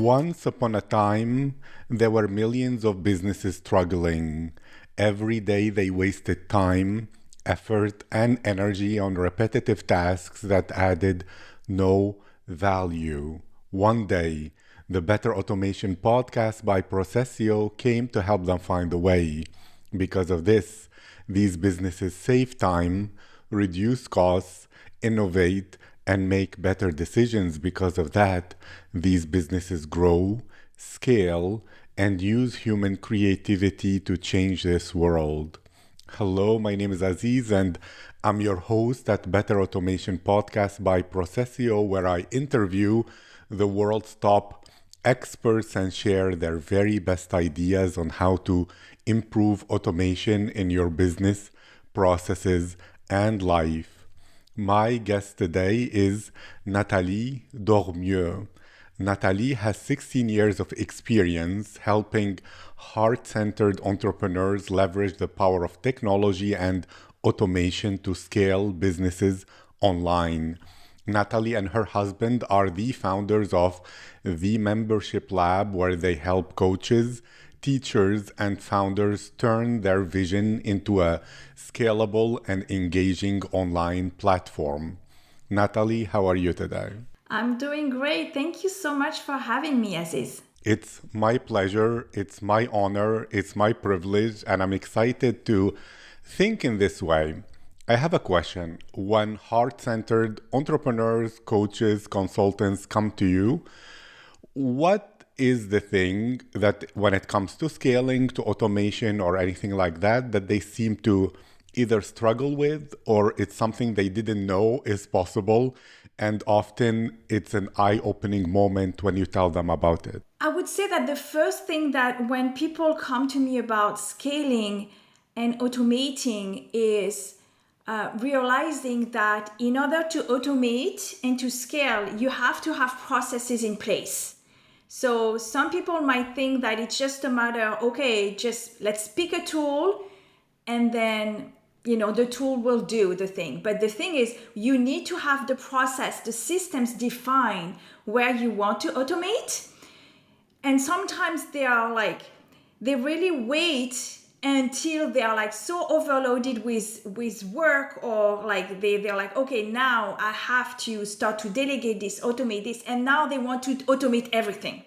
Once upon a time, there were millions of businesses struggling. Every day they wasted time, effort, and energy on repetitive tasks that added no value. One day, the Better Automation podcast by PROCESIO came to help them find a way. Because of this, these businesses save time, reduce costs, innovate, and make better decisions. Because of that, these businesses grow, scale, and use human creativity to change this world. Hello, my name is Aziz, and I'm your host at Better Automation Podcast by PROCESIO, where I interview the world's top experts and share their very best ideas on how to improve automation in your business, processes, and life. My guest today is Nathalie Doremieux. Nathalie has 16 years of experience helping heart-centered entrepreneurs leverage the power of technology and automation to scale businesses online. Nathalie and her husband are the founders of the Membership Lab, where they help coaches, teachers, and founders turn their vision into a scalable and engaging online platform. Nathalie, how are you today? I'm doing great. Thank you so much for having me, Aziz. It's my pleasure, it's my honor, it's my privilege, and I'm excited to think in this way. I have a question. When heart-centered entrepreneurs, coaches, consultants come to you, what is the thing that when it comes to scaling, to automation or anything like that, that they seem to either struggle with, or it's something they didn't know is possible, and often it's an eye-opening moment when you tell them about it? I would say that the first thing that when people come to me about scaling and automating is realizing that in order to automate and to scale, you have to have processes in place. So some people might think that it's just a matter, okay, just let's pick a tool and then, the tool will do the thing. But the thing is, you need to have the process, the systems defined where you want to automate. And sometimes they really wait until they are so overloaded with work, or they're like, okay, now I have to start to delegate this, automate this, and now they want to automate everything.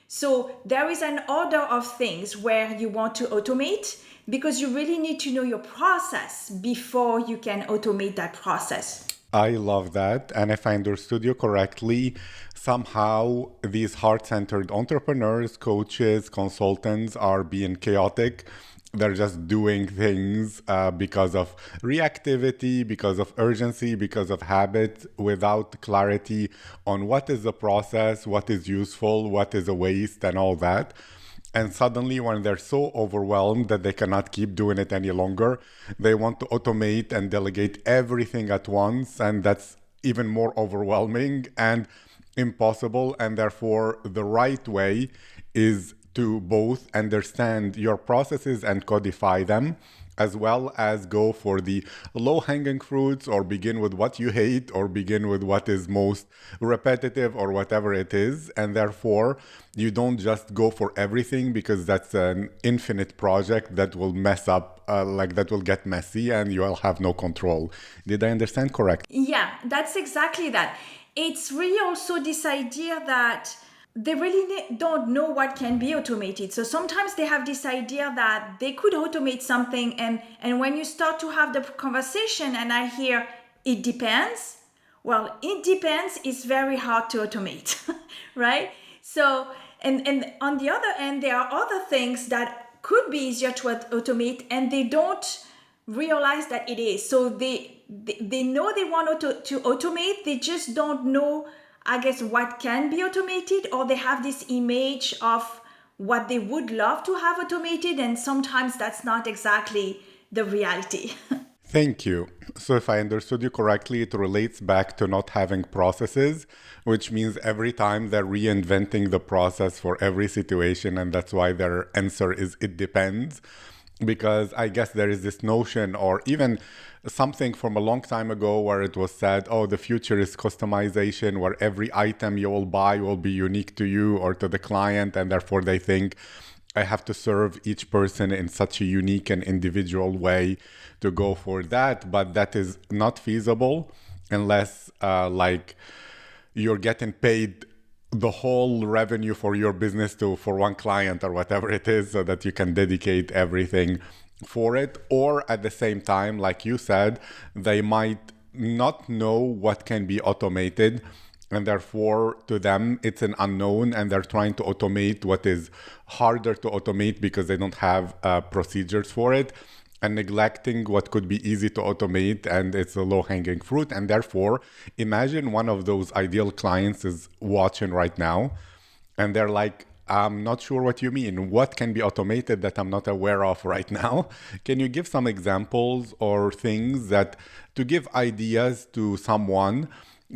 So there is an order of things where you want to automate, because you really need to know your process before you can automate that process. I love that. And if I understood you correctly, somehow these heart-centered entrepreneurs, coaches, consultants are being chaotic. They're just doing things because of reactivity, because of urgency, because of habit, without clarity on what is the process, what is useful, what is a waste, and all that. And suddenly, when they're so overwhelmed that they cannot keep doing it any longer, they want to automate and delegate everything at once. And that's even more overwhelming and impossible. And therefore, the right way is to both understand your processes and codify them, as well as go for the low-hanging fruits, or begin with what you hate, or begin with what is most repetitive, or whatever it is. And therefore, you don't just go for everything, because that's an infinite project that will mess up, that will get messy, and you will have no control. Did I understand correctly? Yeah, that's exactly that. It's really also this idea that they really don't know what can be automated. So sometimes they have this idea that they could automate something, and when you start to have the conversation and I hear, it depends. Well, it depends is very hard to automate, right? So, and on the other end, there are other things that could be easier to automate, and they don't realize that it is. So they know they want to automate, they just don't know, I guess, what can be automated, or they have this image of what they would love to have automated, and sometimes that's not exactly the reality. Thank you. So if I understood you correctly, it relates back to not having processes, which means every time they're reinventing the process for every situation, and that's why their answer is it depends. because I guess there is this notion, or even something from a long time ago where it was said, oh, the future is customization, where every item you will buy will be unique to you or to the client, and therefore they think I have to serve each person in such a unique and individual way to go for that. But that is not feasible unless you're getting paid the whole revenue for your business for one client or whatever it is, so that you can dedicate everything for it. Or at the same time, like you said, they might not know what can be automated, and therefore to them it's an unknown, and they're trying to automate what is harder to automate because they don't have procedures for it, and neglecting what could be easy to automate, and it's a low-hanging fruit. And therefore, imagine one of those ideal clients is watching right now, and they're like, I'm not sure what you mean. What can be automated that I'm not aware of right now? Can you give some examples or things that to give ideas to someone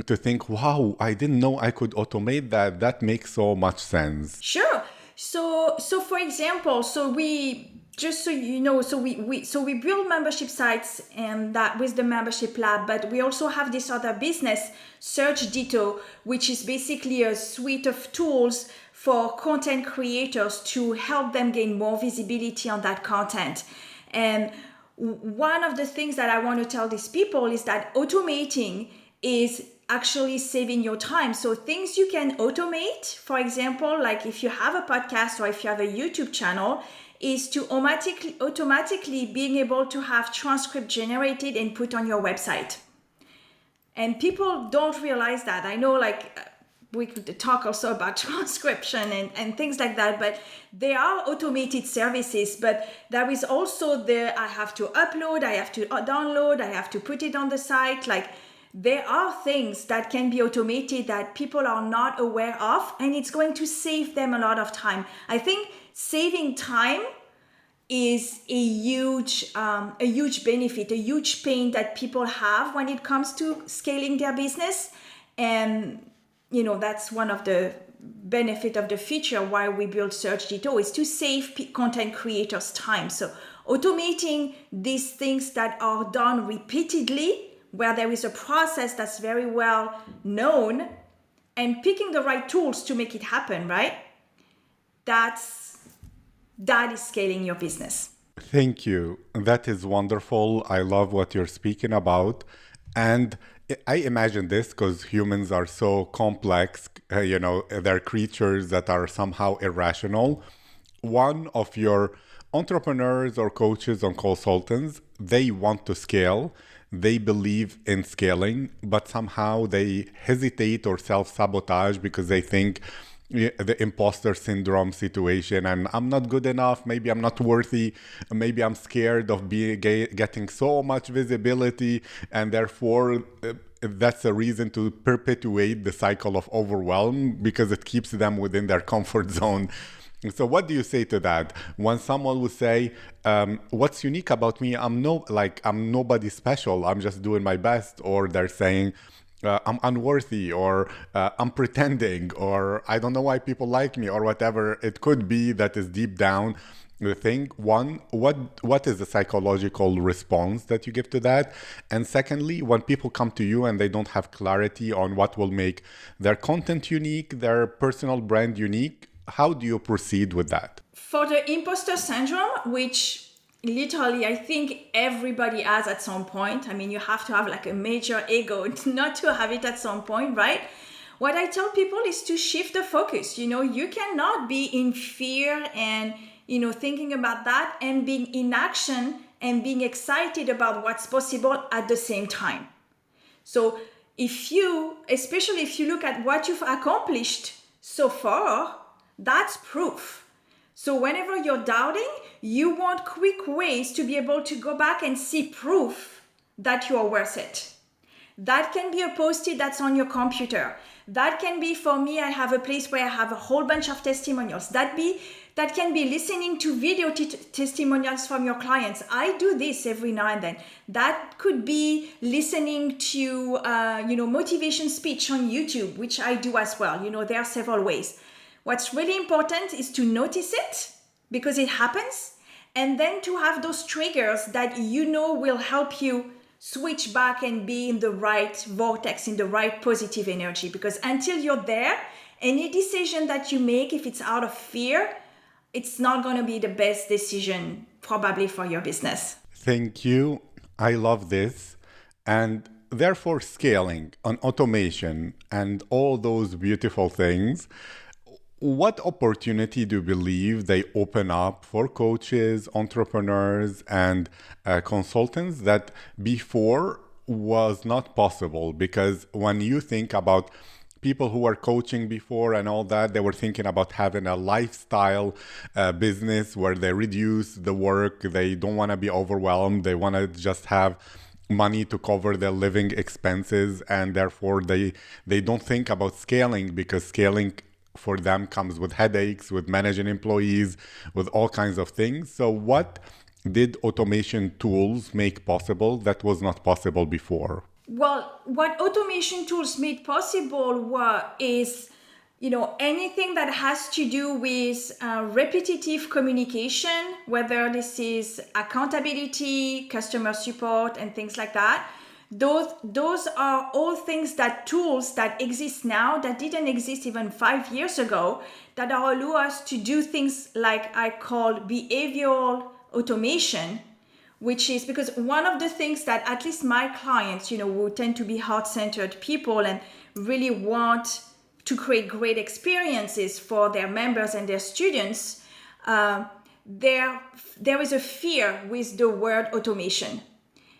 to think, wow, I didn't know I could automate that. That makes so much sense. Sure. So for example, so we just so you know, so we build membership sites and that with the membership lab, but we also have this other business, Search Ditto, which is basically a suite of tools for content creators to help them gain more visibility on that content. And one of the things that I want to tell these people is that automating is actually saving your time. So things you can automate, for example, like if you have a podcast or if you have a YouTube channel, is to automatically being able to have transcript generated and put on your website. And people don't realize that. I know, like, we could talk also about transcription and things like that, but there are automated services, but there is also I have to upload, I have to download, I have to put it on the site. Like, there are things that can be automated that people are not aware of, and it's going to save them a lot of time. I think saving time is a huge benefit, a huge pain that people have when it comes to scaling their business. And that's one of the benefit of the feature why we build Search Ditto, is to save content creators time. So automating these things that are done repeatedly, where there is a process that's very well known, and picking the right tools to make it happen, right? That is scaling your business. Thank you. That is wonderful. I love what you're speaking about. And I imagine this because humans are so complex, they're creatures that are somehow irrational. One of your entrepreneurs or coaches or consultants, they want to scale. They believe in scaling, but somehow they hesitate or self-sabotage because they think the imposter syndrome situation, and I'm not good enough, maybe I'm not worthy, maybe I'm scared of getting so much visibility, and therefore that's a reason to perpetuate the cycle of overwhelm because it keeps them within their comfort zone. So what do you say to that? When someone would say, what's unique about me? I'm nobody special. I'm just doing my best. Or they're saying, I'm unworthy, or I'm pretending, or I don't know why people like me, or whatever it could be that is deep down the thing. One, what is the psychological response that you give to that? And secondly, when people come to you and they don't have clarity on what will make their content unique, their personal brand unique, how do you proceed with that? For the imposter syndrome, which literally I think everybody has at some point. I mean, you have to have like a major ego not to have it at some point, right? What I tell people is to shift the focus. You cannot be in fear and, thinking about that and being in action and being excited about what's possible at the same time. So especially if you look at what you've accomplished so far, that's proof. So whenever you're doubting, you want quick ways to be able to go back and see proof that you are worth it. That can be a post-it that's on your computer. That can be, for me, I have a place where I have a whole bunch of testimonials. That can be listening to video testimonials from your clients. I do this every now and then. That could be listening to, motivation speech on YouTube, which I do as well. There are several ways. What's really important is to notice it because it happens, And then to have those triggers that you know will help you switch back and be in the right vortex, in the right positive energy. Because until you're there, any decision that you make, if it's out of fear, it's not going to be the best decision probably for your business. Thank you. I love this. And therefore, scaling on automation and all those beautiful things, what opportunity do you believe they open up for coaches, entrepreneurs, and consultants that before was not possible? Because when you think about people who were coaching before and all that, they were thinking about having a lifestyle business where they reduce the work, they don't want to be overwhelmed, they want to just have money to cover their living expenses, and therefore they don't think about scaling, because scaling for them comes with headaches, with managing employees, with all kinds of things. So what did automation tools make possible that was not possible before? Well, what automation tools made possible is, anything that has to do with repetitive communication, whether this is accountability, customer support, and things like that. Those are all things, that tools that exist now that didn't exist even 5 years ago, that allow us to do things like I call behavioral automation, which is because one of the things that at least my clients, who tend to be heart-centered people and really want to create great experiences for their members and their students, there is a fear with the word automation.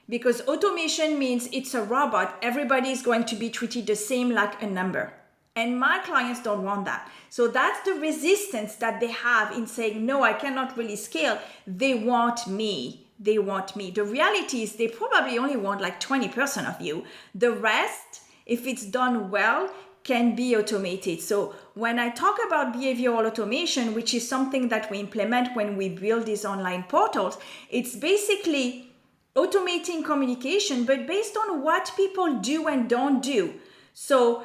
Because automation means it's a robot, everybody is going to be treated the same like a number. And my clients don't want that. So that's the resistance that they have in saying, no, I cannot really scale. They want me. They want me. The reality is they probably only want like 20% of you. The rest, if it's done well, can be automated. So when I talk about behavioral automation, which is something that we implement when we build these online portals, it's basically automating communication, but based on what people do and don't do. So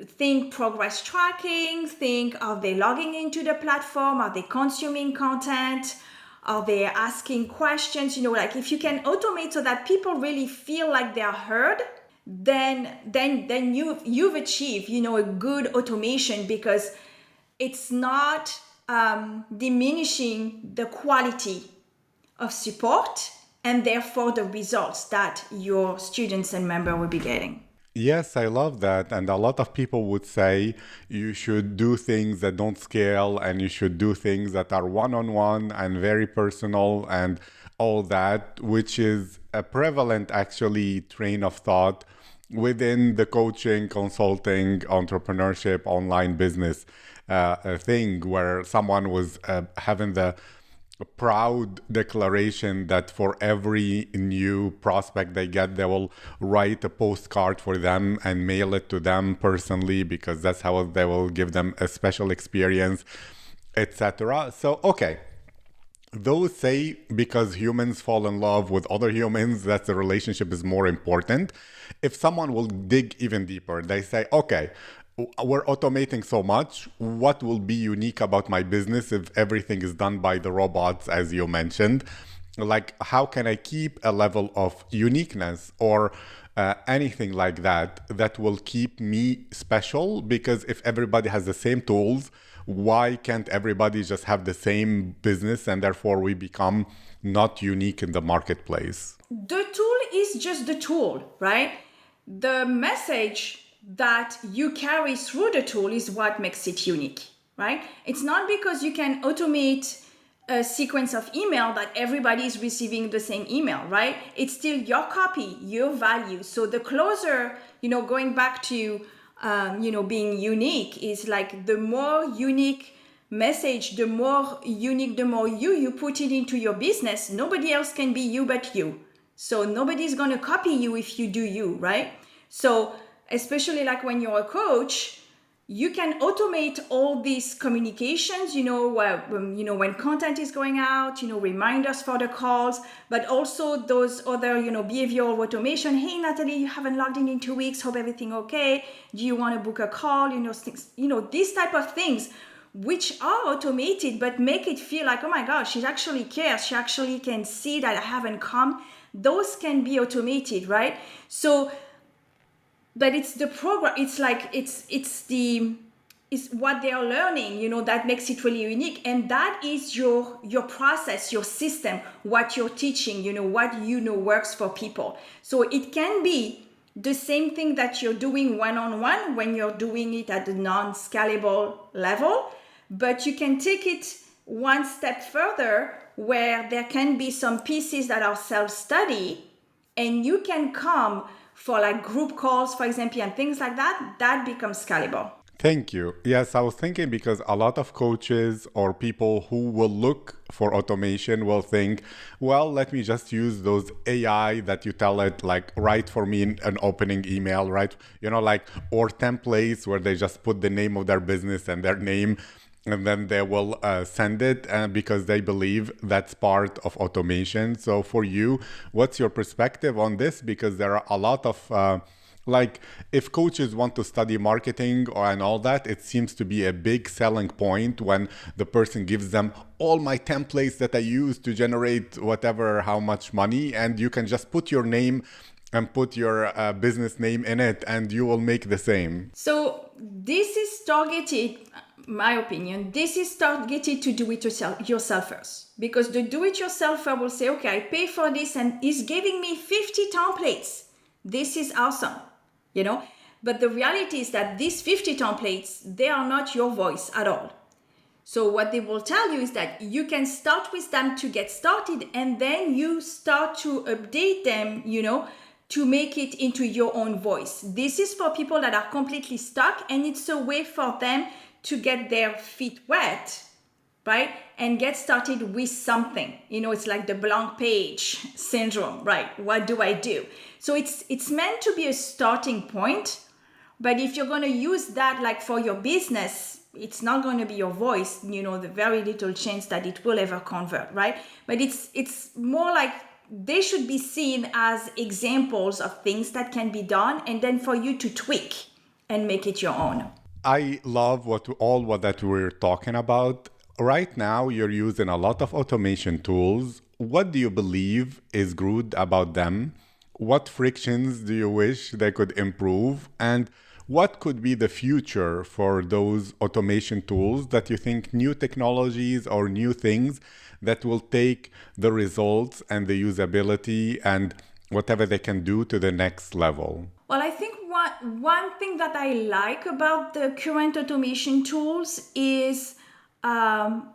think progress tracking, think, are they logging into the platform? Are they consuming content? Are they asking questions? Like if you can automate so that people really feel like they're heard, then you've achieved, a good automation, because it's not diminishing the quality of support and therefore the results that your students and members will be getting. Yes, I love that. And a lot of people would say you should do things that don't scale, and you should do things that are one-on-one and very personal and all that, which is a prevalent actually train of thought within the coaching, consulting, entrepreneurship, online business thing, where someone was having the proud declaration that for every new prospect they get, they will write a postcard for them and mail it to them personally, because that's how they will give them a special experience, etc. So, okay. Those say because humans fall in love with other humans, that the relationship is more important. If someone will dig even deeper, they say, okay, we're automating so much. What will be unique about my business if everything is done by the robots, as you mentioned? Like, how can I keep a level of uniqueness or anything like that that will keep me special? Because if everybody has the same tools, why can't everybody just have the same business, and therefore we become not unique in the marketplace? The tool is just the tool, right? The message that you carry through the tool is what makes it unique, right? It's not because you can automate a sequence of email that everybody is receiving the same email, right? It's still your copy, your value. So the closer, going back to, being unique, is like the more unique message, the more unique, the more you put it into your business. Nobody else can be you but you. So nobody's going to copy you if you do you, right? So especially like when you're a coach, you can automate all these communications, when content is going out, reminders for the calls, but also those other, behavioral automation. Hey, Nathalie, you haven't logged in 2 weeks. Hope everything okay. Do you want to book a call? Things, these type of things which are automated, but make it feel like, oh my gosh, she actually cares. She actually can see that I haven't come. Those can be automated, right? So, but it's the program. It's like, it's what they are learning, that makes it really unique. And that is your process, your system, what you're teaching, what works for people. So it can be the same thing that you're doing one-on-one when you're doing it at the non-scalable level, but you can take it one step further where there can be some pieces that are self-study, and you can come for like group calls, for example, and things like that. That becomes scalable. Thank you. Yes, I was thinking because a lot of coaches or people who will look for automation will think, well, let me just use those AI that you tell it, like, write for me an opening email, right? Or templates where they just put the name of their business and their name, and then they will send it because they believe that's part of automation. So for you, what's your perspective on this? Because there are a lot of if coaches want to study marketing and all that, it seems to be a big selling point when the person gives them all my templates that I use to generate whatever, how much money, and you can just put your name and put your business name in it and you will make the same. So this is targeted, my opinion, this is targeted to do it yourself first. Because the do-it-yourselfer will say, okay, I pay for this and he's giving me 50 templates. This is awesome. But the reality is that these 50 templates, they are not your voice at all. So what they will tell you is that you can start with them to get started, and then you start to update them, to make it into your own voice. This is for people that are completely stuck, and it's a way for them to get their feet wet, right? And get started with something. It's like the blank page syndrome, right? What do I do? So it's meant to be a starting point, but if you're going to use that like for your business, it's not going to be your voice, the very little chance that it will ever convert, right? But it's more like they should be seen as examples of things that can be done, and then for you to tweak and make it your own. I love what that we're talking about. Right now, you're using a lot of automation tools. What do you believe is good about them? What frictions do you wish they could improve? And what could be the future for those automation tools that you think new technologies or new things that will take the results and the usability and whatever they can do to the next level? Well, I think one thing that I like about the current automation tools is the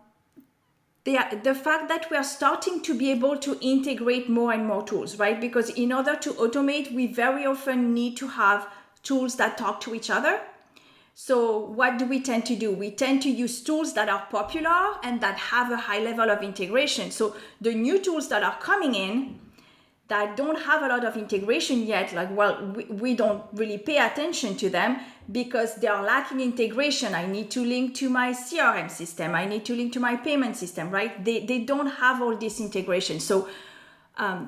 fact that we are starting to be able to integrate more and more tools, right? Because in order to automate, we very often need to have tools that talk to each other. So what do we tend to do? We tend to use tools that are popular and that have a high level of integration. So the new tools that are coming in that don't have a lot of integration yet, we don't really pay attention to them because they are lacking integration. I need to link to my CRM system. I need to link to my payment system, right? They don't have all this integration. So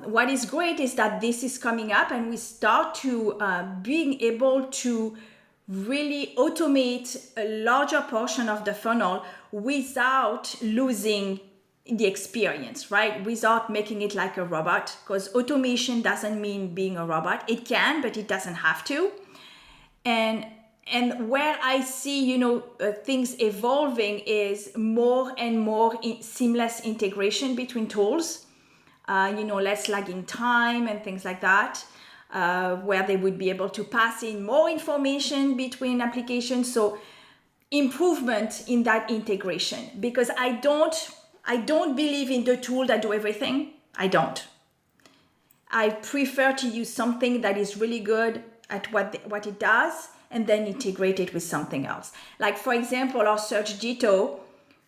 what is great is that this is coming up and we start to being able to really automate a larger portion of the funnel without losing the experience, right? Without making it like a robot, because automation doesn't mean being a robot. It can, but it doesn't have to. And where I see, things evolving is more and more seamless integration between tools, less lagging time and things like that, where they would be able to pass in more information between applications. So improvement in that integration, because I don't believe in the tool that do everything. I don't. I prefer to use something that is really good at what it does and then integrate it with something else. Like, for example, our search Ditto,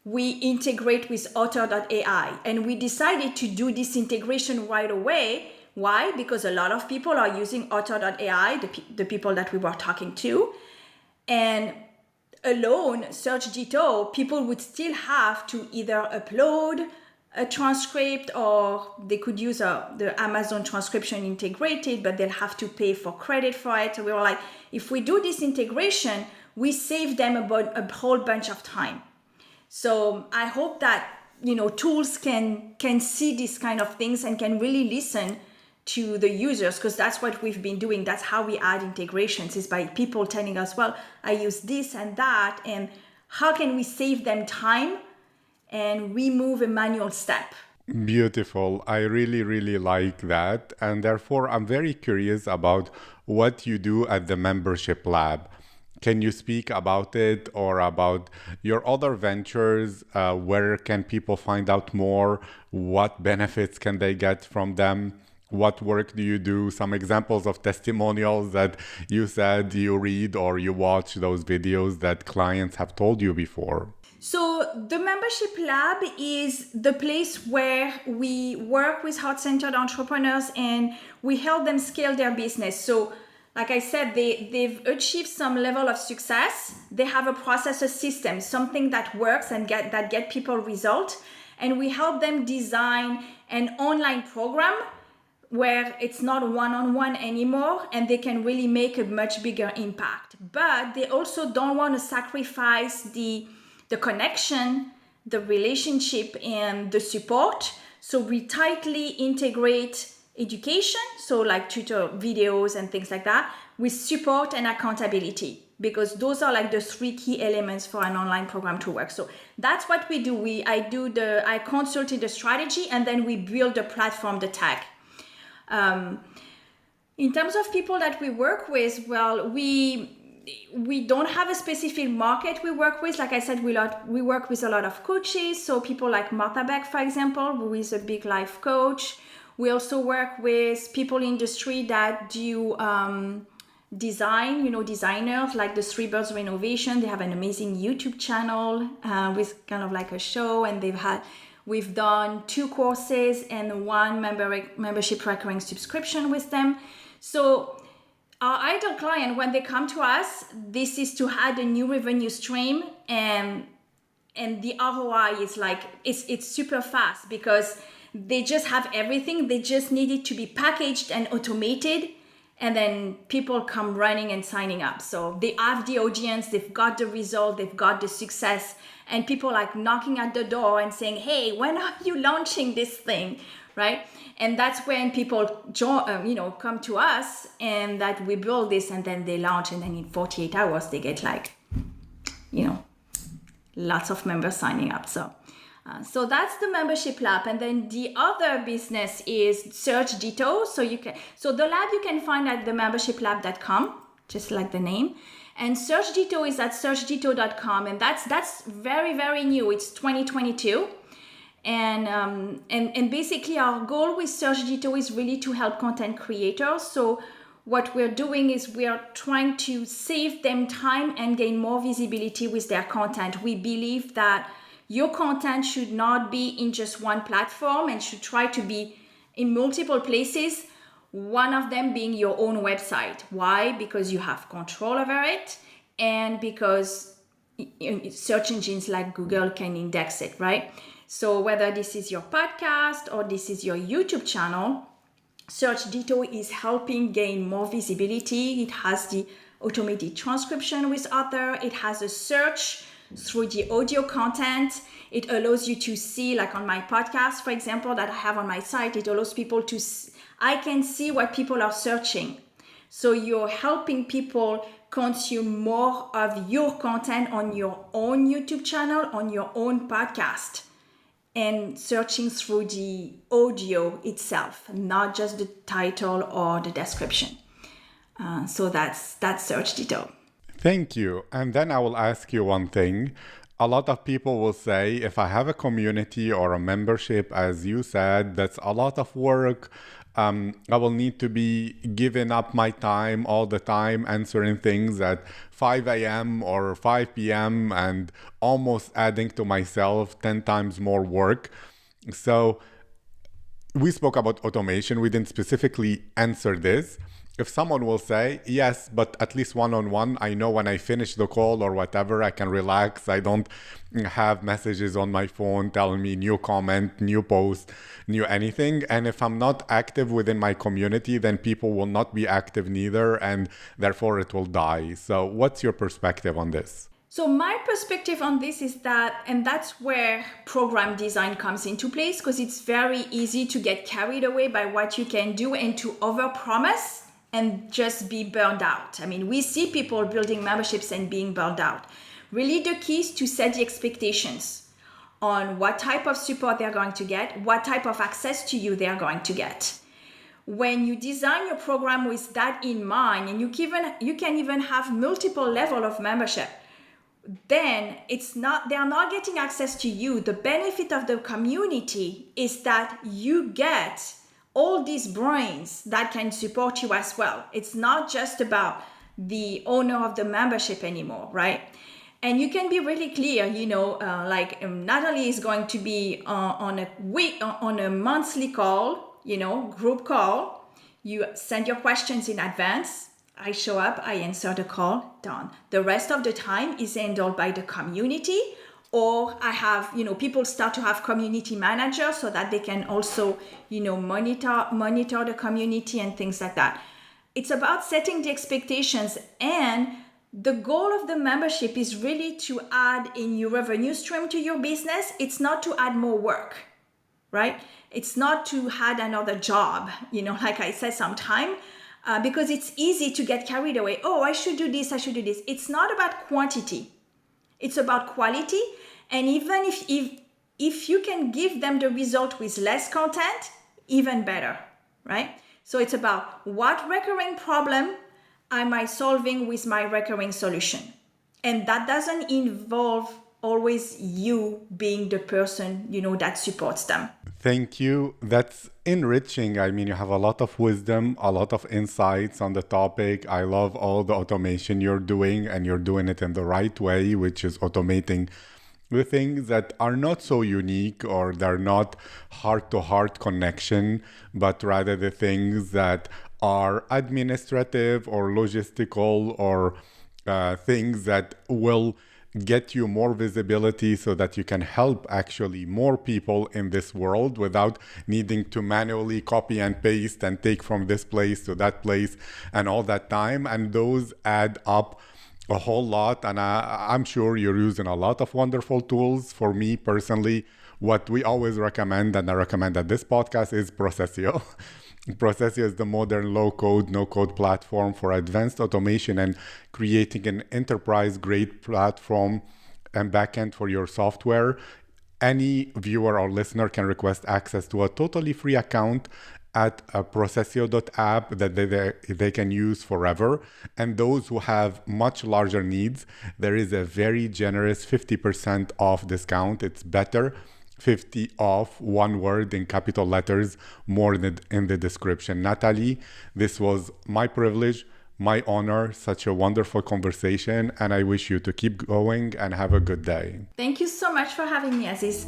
we integrate with Otter.ai, and we decided to do this integration right away. Why? Because a lot of people are using Otter.ai, the people that we were talking to, and alone, Search Ditto, people would still have to either upload a transcript or they could use the Amazon transcription integrated, but they'll have to pay for credit for it. So we were like, if we do this integration, we save them about a whole bunch of time. So I hope that, tools can see these kind of things and can really listen to the users, because that's what we've been doing. That's how we add integrations, is by people telling us, well, I use this and that, and how can we save them time and remove a manual step. Beautiful. I really, really like that. And therefore, I'm very curious about what you do at the membership lab. Can you speak about it or about your other ventures? Where can people find out more? What benefits can they get from them? What work do you do? Some examples of testimonials that you said you read or you watch those videos that clients have told you before. So the membership lab is the place where we work with heart-centered entrepreneurs and we help them scale their business. So like I said, they've achieved some level of success. They have a process, a system, something that works and get people result. And we help them design an online program where it's not one-on-one anymore and they can really make a much bigger impact. But they also don't want to sacrifice the connection, the relationship, and the support. So we tightly integrate education, so like tutor videos and things like that, with support and accountability, because those are like the three key elements for an online program to work. So that's what we do. I consult in the strategy, and then we build the platform, the tech. In terms of people that we work with, well, we don't have a specific market we work with. Like I said, we work with a lot of coaches. So people like Martha Beck, for example, who is a big life coach. We also work with people in the industry that do design, designers like the Three Birds Renovation. They have an amazing YouTube channel with kind of like a show, and we've done 2 courses and 1 membership recurring subscription with them. So our ideal client, when they come to us, this is to add a new revenue stream, and the ROI is like, it's super fast because they just have everything. They just need it to be packaged and automated, and then people come running and signing up. So they have the audience, they've got the result, they've got the success, and people like knocking at the door and saying, hey, when are you launching this thing, right? And that's when people come to us, and that we build this, and then they launch, and then in 48 hours they get like, lots of members signing up. So that's the membership lab. And then the other business is Search Ditto. So the lab you can find at themembershiplab.com, just like the name. And Search Ditto is at searchditto.com, and that's very, very new. It's 2022. And basically our goal with Search Ditto is really to help content creators. So what we're doing is we are trying to save them time and gain more visibility with their content. We believe that your content should not be in just one platform and should try to be in multiple places, one of them being your own website. Why? Because you have control over it, and because search engines like Google can index it, right? So whether this is your podcast or this is your YouTube channel, Search Ditto is helping gain more visibility. It has the automated transcription with author. It has a search through the audio content. It allows you to see, like on my podcast, for example, that I have on my site, it allows people to I can see what people are searching. So you're helping people consume more of your content on your own YouTube channel, on your own podcast, and searching through the audio itself, not just the title or the description. So that's Search Ditto. Thank you. And then I will ask you one thing. A lot of people will say, if I have a community or a membership, as you said, that's a lot of work. I will need to be giving up my time all the time, answering things at 5 a.m. or 5 p.m. and almost adding to myself 10 times more work. So we spoke about automation. We didn't specifically answer this. If someone will say, yes, but at least one-on-one, I know when I finish the call or whatever, I can relax. I don't have messages on my phone telling me new comment, new post, new anything. And if I'm not active within my community, then people will not be active neither, and therefore it will die. So what's your perspective on this? So my perspective on this is that, and that's where program design comes into place, because it's very easy to get carried away by what you can do and to overpromise and just be burned out. I mean, we see people building memberships and being burned out. Really, the key is to set the expectations on what type of support they're going to get, what type of access to you they're going to get. When you design your program with that in mind, and you can even have multiple levels of membership, then they're not getting access to you. The benefit of the community is that you get all these brains that can support you as well. It's not just about the owner of the membership anymore, right? And you can be really clear, Nathalie is going to be on a monthly call, group call. You send your questions in advance. I show up, I answer the call, done. The rest of the time is handled by the community, or I have, people start to have community managers so that they can also, monitor the community and things like that. It's about setting the expectations, and the goal of the membership is really to add a new revenue stream to your business. It's not to add more work, right? It's not to add another job, like I said sometime. Because it's easy to get carried away. Oh, I should do this, I should do this. It's not about quantity. It's about quality. And even if you can give them the result with less content, even better, right? So it's about what recurring problem am I solving with my recurring solution? And that doesn't involve always you being the person, that supports them. Thank you. That's enriching. I mean, you have a lot of wisdom, a lot of insights on the topic. I love all the automation you're doing, and you're doing it in the right way, which is automating the things that are not so unique, or they're not heart-to-heart connection, but rather the things that are administrative or logistical, or things that will get you more visibility so that you can help actually more people in this world without needing to manually copy and paste and take from this place to that place and all that time. And those add up a whole lot. And I'm sure you're using a lot of wonderful tools. For me personally, what we always recommend, and I recommend at this podcast, is PROCESIO. PROCESIO is the modern low-code, no-code platform for advanced automation and creating an enterprise-grade platform and backend for your software. Any viewer or listener can request access to a totally free account at procesio.app that they can use forever. And those who have much larger needs, there is a very generous 50% off discount. It's better 50 off, one word in capital letters, more in the description. Nathalie, this was my privilege, my honor, such a wonderful conversation, and I wish you to keep going and have a good day. Thank you so much for having me, Aziz.